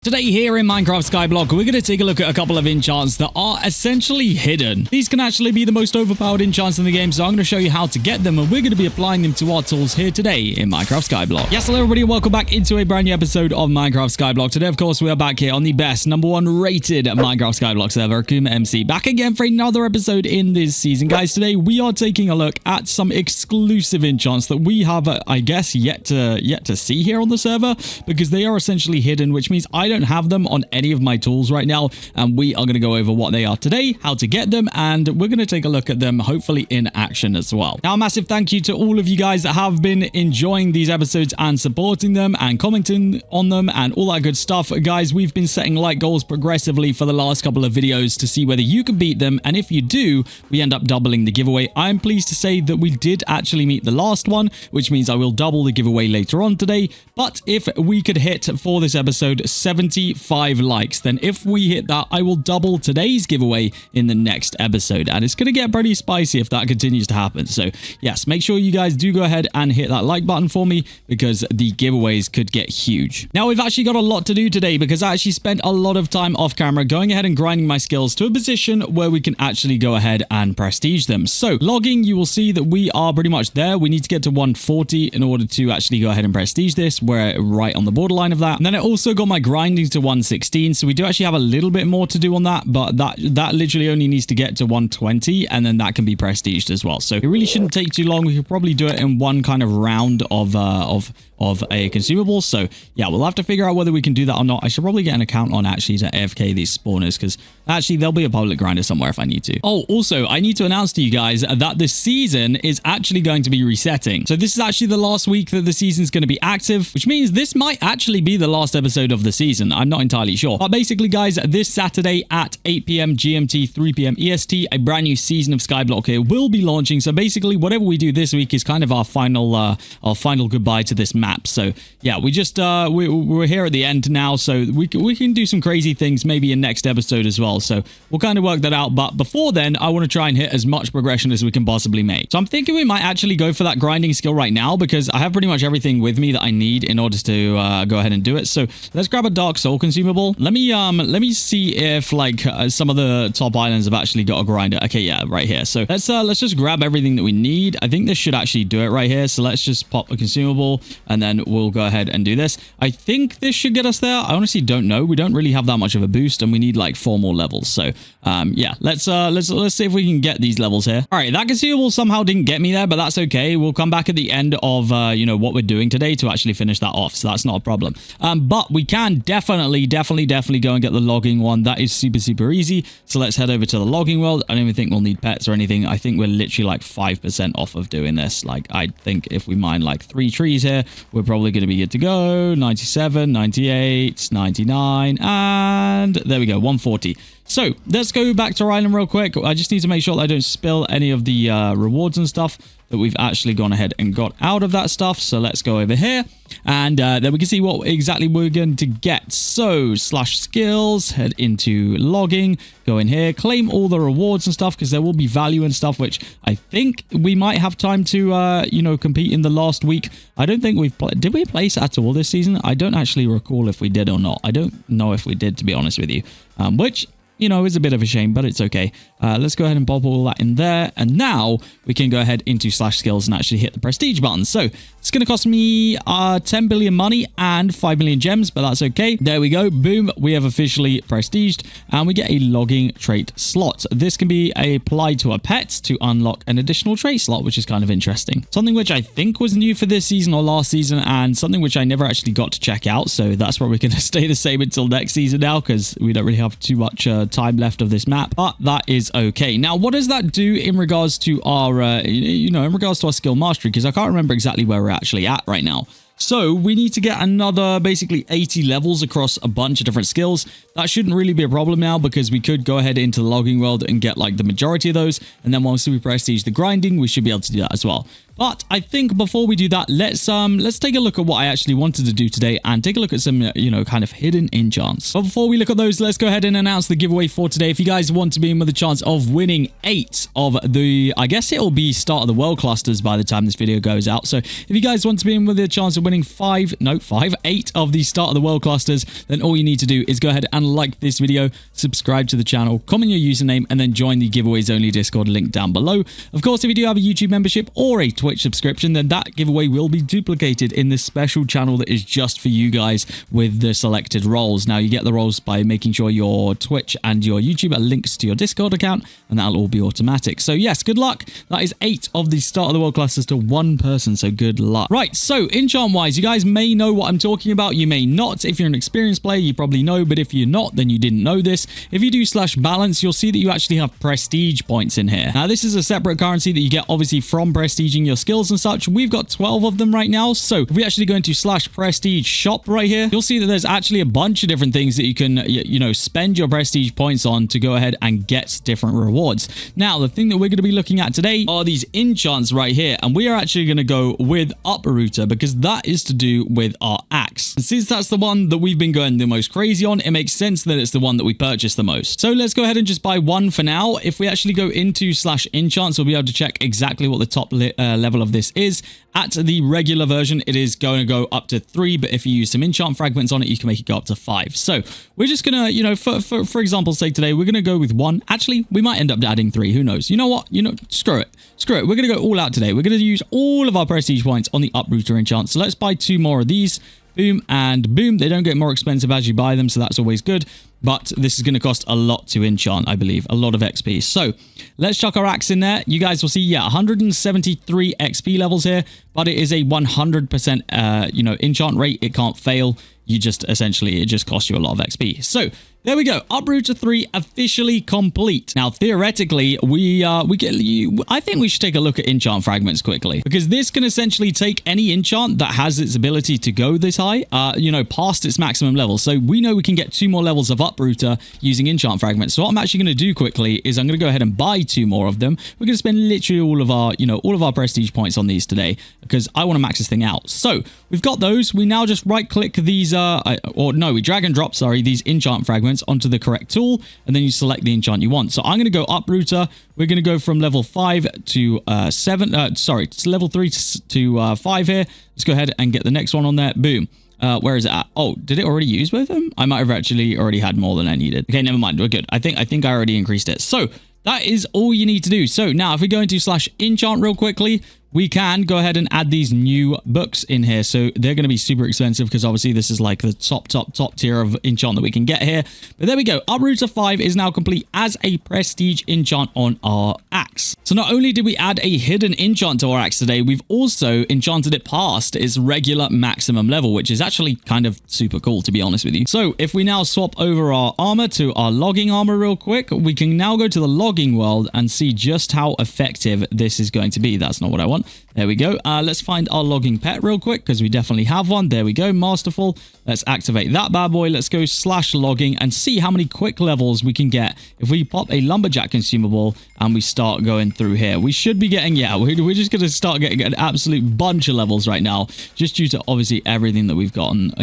Today here in Minecraft Skyblock, we're going to take a look at a couple of enchants that are essentially hidden. These can actually be the most overpowered enchants in the game, so I'm going to show you how to get them, and we're going to be applying them to our tools here today in Minecraft Skyblock. Yes, hello everybody, and welcome back into a brand new episode of Minecraft Skyblock. Today, of course, we are back here on the best, #1 rated Minecraft Skyblock server, AkumaMC. Back again for another episode in this season. Guys, today we are taking a look at some exclusive enchants that we have, I guess, yet to see here on the server, because they are essentially hidden, which means I don't have them on any of my tools right now, and we are going to go over what they are today, how to get them, and we're going to take a look at them hopefully in action as well. Now, a massive thank you to all of you guys that have been enjoying these episodes and supporting them and commenting on them and all that good stuff. Guys, we've been setting like goals progressively for the last couple of videos to see whether you can beat them, and if you do, we end up doubling the giveaway. I'm pleased to say that we did actually meet the last one, which means I will double the giveaway later on today. But if we could hit for this episode 75 likes, then if we hit that, I will double today's giveaway in the next episode, and it's going to get pretty spicy if that continues to happen. So yes, make sure you guys do go ahead and hit that like button for me, because the giveaways could get huge. Now, we've actually got a lot to do today, because I actually spent a lot of time off camera going ahead and grinding my skills to a position where we can actually go ahead and prestige them. So logging, you will see that we are pretty much there. We need to get to 140 in order to actually go ahead and prestige this. We're right on the borderline of that. And then I also got my grinding to 116, so we do actually have a little bit more to do on that, but that literally only needs to get to 120, and then that can be prestiged as well. So it really shouldn't take too long. We could probably do it in one kind of round of a consumable. So yeah, we'll have to figure out whether we can do that or not. I should probably get an account on actually to AFK these spawners, because actually there'll be a public grinder somewhere if I need to. Oh, also, I need to announce to you guys that the season is actually going to be resetting. So this is actually the last week that the season's going to be active, which means this might actually be the last episode of the season. I'm not entirely sure. But basically, guys, this Saturday at 8 p.m. GMT, 3 p.m. EST, a brand new season of Skyblock here will be launching. So basically, whatever we do this week is kind of our final goodbye to this map. So yeah, we just we're here at the end now, so we can do some crazy things maybe in next episode as well. So we'll kind of work that out. But before then, I want to try and hit as much progression as we can possibly make. So I'm thinking we might actually go for that grinding skill right now, because I have pretty much everything with me that I need in order to go ahead and do it. So let's grab a dark soul consumable. Let me see if like some of the top islands have actually got a grinder. Okay, yeah, right here. So let's just grab everything that we need. I think this should actually do it right here. So let's just pop a consumable, and then we'll go ahead and do this. I think this should get us there. I honestly don't know. We don't really have that much of a boost, and we need like 4 more levels. So yeah, let's see if we can get these levels here. All right, that consumable somehow didn't get me there, but that's okay. We'll come back at the end of you know, what we're doing today to actually finish that off. So that's not a problem. But we can definitely go and get the logging one. That is super easy. So let's head over to the logging world. I don't even think we'll need pets or anything. I think we're literally like 5% off of doing this. Like, I think if we mine like 3 trees here, we're probably going to be good to go. 97, 98, 99, and there we go, 140. So let's go back to our island real quick. I just need to make sure that I don't spill any of the rewards and stuff that we've actually gone ahead and got out of that stuff. So let's go over here, and then we can see what exactly we're going to get. So /skills, head into logging, go in here, claim all the rewards and stuff, because there will be value and stuff, which I think we might have time to, you know, compete in the last week. I don't think did we place at all this season? I don't actually recall if we did or not. I don't know if we did, to be honest with you, which, you know, is a bit of a shame, but it's okay. Let's go ahead and pop all that in there. And now we can go ahead into /skills and actually hit the prestige button. So it's going to cost me 10 billion money and 5 million gems, but that's okay. There we go. Boom. We have officially prestiged, and we get a logging trait slot. This can be applied to a pet to unlock an additional trait slot, which is kind of interesting. Something which I think was new for this season or last season, and something which I never actually got to check out. So that's probably going to stay the same until next season now, because we don't really have too much time left of this map, but that is okay. Now, what does that do in regards to our, you know, in regards to our skill mastery? Because I can't remember exactly where we're actually at right now. So we need to get another basically 80 levels across a bunch of different skills. That shouldn't really be a problem now, because we could go ahead into the logging world and get like the majority of those. And then once we prestige the grinding, we should be able to do that as well. But I think before we do that, let's take a look at what I actually wanted to do today and take a look at some, kind of hidden enchants. But before we look at those, let's go ahead and announce the giveaway for today. If you guys want to be in with a chance of winning 8 of the, I guess it'll be start of the world clusters by the time this video goes out. So if you guys want to be in with a chance of winning 8 of the start of the world clusters, then all you need to do is go ahead and like this video, subscribe to the channel, comment your username, and then join the giveaways only Discord link down below. Of course, if you do have a YouTube membership or a Twitch subscription, then that giveaway will be duplicated in this special channel that is just for you guys with the selected roles. Now, you get the roles by making sure your Twitch and your YouTube are links to your Discord account, and that'll all be automatic. So yes, good luck. That is 8 of the start of the world clusters to 1 person, so good luck. Right, so enchant wise, you guys may know what I'm talking about. You may not. If you're an experienced player, you probably know, but if you're not, then you didn't know this. If you do /balance, you'll see that you actually have prestige points in here. Now, this is a separate currency that you get obviously from prestiging your skills and such. We've got 12 of them right now. So if we actually go into /prestige shop right here, you'll see that there's actually a bunch of different things that you can, spend your prestige points on to go ahead and get different rewards. Now, the thing that we're going to be looking at today are these enchants right here. And we are actually going to go with Uprooter because that is to do with our axe. And since that's the one that we've been going the most crazy on, it makes sense that it's the one that we purchased the most. So let's go ahead and just buy one for now. If we actually go into /enchants, we'll be able to check exactly what the top level of this is. At the regular version, it is going to go up to 3, but if you use some enchant fragments on it, you can make it go up to 5. So we're just going to, for example's sake today, we're going to go with 1. Actually, we might end up adding 3. Who knows? You know what? Screw it. Screw it. We're going to go all out today. We're going to use all of our prestige points on the Uprooter enchant. So let's buy 2 more of these. Boom and boom. They don't get more expensive as you buy them, so that's always good. But this is going to cost a lot to enchant, I believe. A lot of XP. So let's chuck our axe in there. You guys will see, 173 XP levels here. But it is a 100%, enchant rate. It can't fail. It just costs you a lot of XP. So there we go. Uprooter 3 officially complete. Now, theoretically, I think we should take a look at enchant fragments quickly, because this can essentially take any enchant that has its ability to go this high, past its maximum level. So we know we can get 2 more levels of Uprooter using enchant fragments. So what I'm actually going to do quickly is I'm going to go ahead and buy 2 more of them. We're going to spend literally all of our prestige points on these today because I want to max this thing out. So we've got those. We now just right click these, we drag and drop, these enchant fragments onto the correct tool, and then you select the enchant you want. So I'm going to go Uprooter. We're going to go from level 5 to it's level 3 to 5 here. Let's go ahead and get the next one on there. Boom. Where is it at? Oh, did it already use both of them? I might have actually already had more than I needed. Okay, never mind. We're good. I think I already increased it. So that is all you need to do. So now if we go into /enchant real quickly, we can go ahead and add these new books in here. So they're going to be super expensive because obviously this is like the top tier of enchant that we can get here. But there we go. Uprooter 5 is now complete as a prestige enchant on our axe. So not only did we add a hidden enchant to our axe today, we've also enchanted it past its regular maximum level, which is actually kind of super cool, to be honest with you. So if we now swap over our armor to our logging armor real quick, we can now go to the logging world and see just how effective this is going to be. That's not what I want. There we go. Let's find our logging pet real quick because we definitely have one. There we go. Masterful. Let's activate that bad boy. Let's go /logging and see how many quick levels we can get if we pop a lumberjack consumable and we start going through here. We should be getting, we're just going to start getting an absolute bunch of levels right now, just due to obviously everything that we've gotten,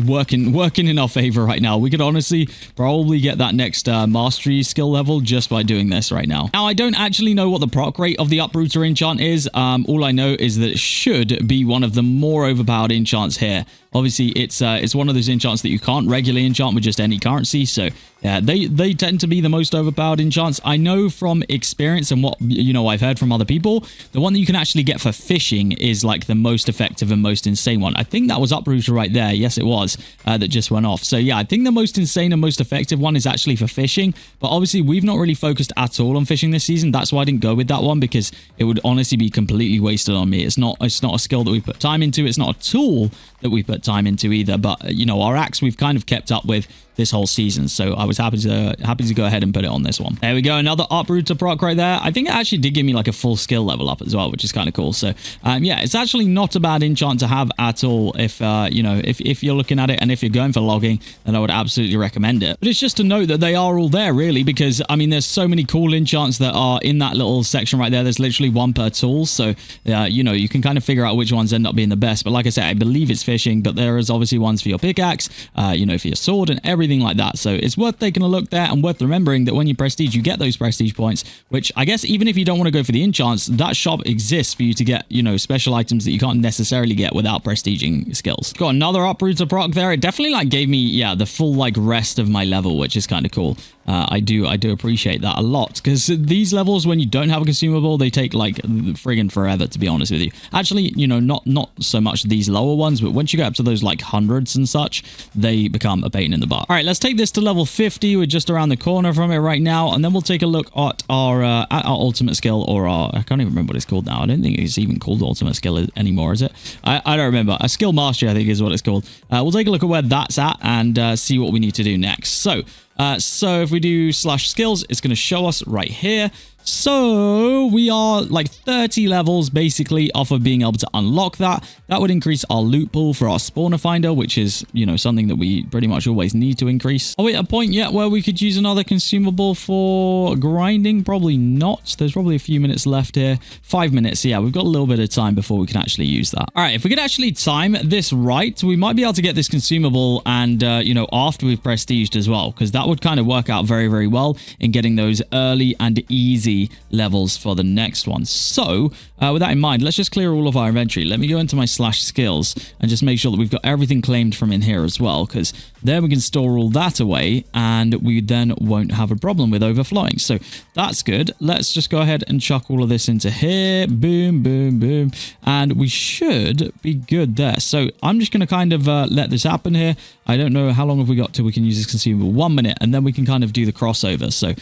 working in our favor right now. We could honestly probably get that next mastery skill level just by doing this right now. Now, I don't actually know what the proc rate of the Uprooter enchant is. All I know is that it should be one of the more overpowered enchants here. Obviously, it's one of those enchants that you can't regularly enchant with just any currency. So yeah, they tend to be the most overpowered enchants. I know from experience and what I've heard from other people, the one that you can actually get for fishing is like the most effective and most insane one. I think that was Uprooter right there. Yes, it was that just went off. So yeah, I think the most insane and most effective one is actually for fishing. But obviously, we've not really focused at all on fishing this season. That's why I didn't go with that one, because it would honestly be completely wasted on me. It's not a skill that we put time into. It's not a tool that we put time into either. But our axe we've kind of kept up with this whole season. So I was happy to go ahead and put it on this one. There we go. Another uprooter proc right there. I think it actually did give me like a full skill level up as well, which is kind of cool. So yeah, it's actually not a bad enchant to have at all. If you know, if you're looking at it and if you're going for logging, then I would absolutely recommend it. But it's just to note that they are all there really, because I mean, there's so many cool enchants that are in that little section right there. There's literally one per tool. So you know, you can kind of figure out which ones end up being the best. But like I said, I believe it's fishing, but there is obviously ones for your pickaxe, you know, for your sword and everything like that. So it's worth taking a look there, and worth remembering that when you prestige, you get those prestige points, which I guess even if you don't want to go for the enchants, that shop exists for you to get, you know, special items that you can't necessarily get without prestiging skills. Got another uprooter proc there. It definitely like gave me, yeah, the full like rest of my level, which is kind of cool. I do appreciate that a lot, because these levels, when you don't have a consumable, they take like friggin' forever, to be honest with you. Actually, you know, not so much these lower ones, but once you get up to those like hundreds and such, they become a pain in the butt. All right, let's take this to level 50. We're just around the corner from it right now, and then we'll take a look at our ultimate skill, or our, I can't even remember what it's called now. I don't think it's even called ultimate skill anymore, is it? I don't remember. A skill mastery, I think, is what it's called. We'll take a look at where that's at and see what we need to do next. So if we do /skills, it's going to show us right here. So we are like 30 levels basically off of being able to unlock that. That would increase our loot pool for our spawner finder, which is, you know, something that we pretty much always need to increase. Are we at a point yet where we could use another consumable for grinding? Probably not. There's probably a few minutes left here. 5 minutes. Yeah, we've got a little bit of time before we can actually use that. All right, if we could actually time this right, we might be able to get this consumable and, you know, after we've prestiged as well, because that would kind of work out very, very well in getting those early and easy levels for the next one. So with that in mind, let's just clear all of our inventory. Let me go into my /skills and just make sure that we've got everything claimed from in here as well, because then we can store all that away and we then won't have a problem with overflowing. So that's good. Let's just go ahead and chuck all of this into here. Boom, boom, boom. And we should be good there. So I'm just going to kind of let this happen here. I don't know how long have we got till we can use this consumable. 1 minute, and then we can kind of do the crossover. So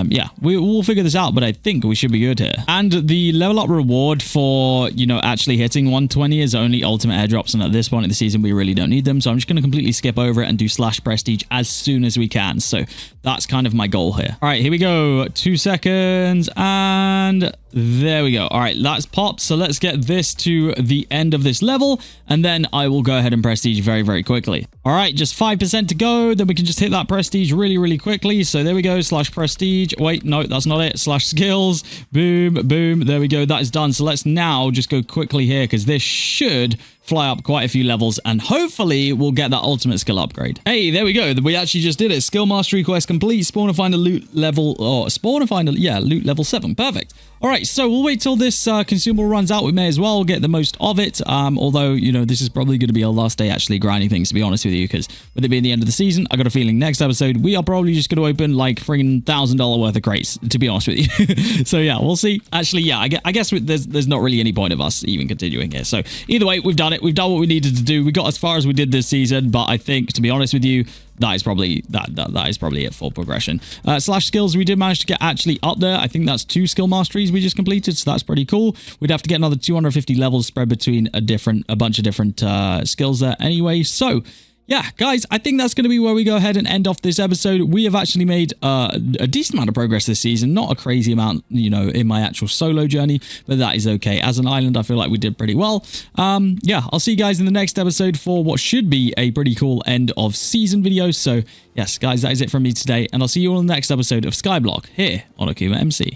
yeah, we'll figure this out, but I think we should be good here. And the level up reward for, you know, actually hitting 120 is only ultimate airdrops, and at this point in the season we really don't need them. So I'm just going to completely skip over it and do /prestige as soon as we can. So that's kind of my goal here. All right, here we go. 2 seconds, and there we go. All right, that's popped. So let's get this to the end of this level, and then I will go ahead and prestige very, very quickly. All right, just 5% to go. Then we can just hit that prestige really, really quickly. So there we go, /prestige. Wait, no, that's not it. /skills. Boom, boom. There we go. That is done. So let's now just go quickly here, because this should fly up quite a few levels, and hopefully we'll get that ultimate skill upgrade. Hey, there we go. We actually just did it. Skill mastery quest complete. Spawner finder loot level, or spawner finder, yeah, loot level 7. Perfect. All right, so we'll wait till this consumable runs out. We may as well get the most of it. Although, you know, this is probably going to be our last day actually grinding things, to be honest with you, because with it being the end of the season, I got a feeling next episode we are probably just going to open like friggin' $1,000 worth of crates, to be honest with you. So yeah, we'll see. Actually, yeah, I guess there's not really any point of us even continuing here. So either way, we've done it. We've done what we needed to do. We got as far as we did this season, but I think, to be honest with you, that is probably it for progression. /skills, we did manage to get actually up there. I think that's 2 skill masteries we just completed, so that's pretty cool. We'd have to get another 250 levels spread between a bunch of different skills there anyway. So yeah, guys, I think that's going to be where we go ahead and end off this episode. We have actually made a decent amount of progress this season. Not a crazy amount, you know, in my actual solo journey, but that is okay. As an island, I feel like we did pretty well. Yeah, I'll see you guys in the next episode for what should be a pretty cool end of season video. So yes, guys, that is it from me today, and I'll see you all in the next episode of Skyblock here on AkumaMC.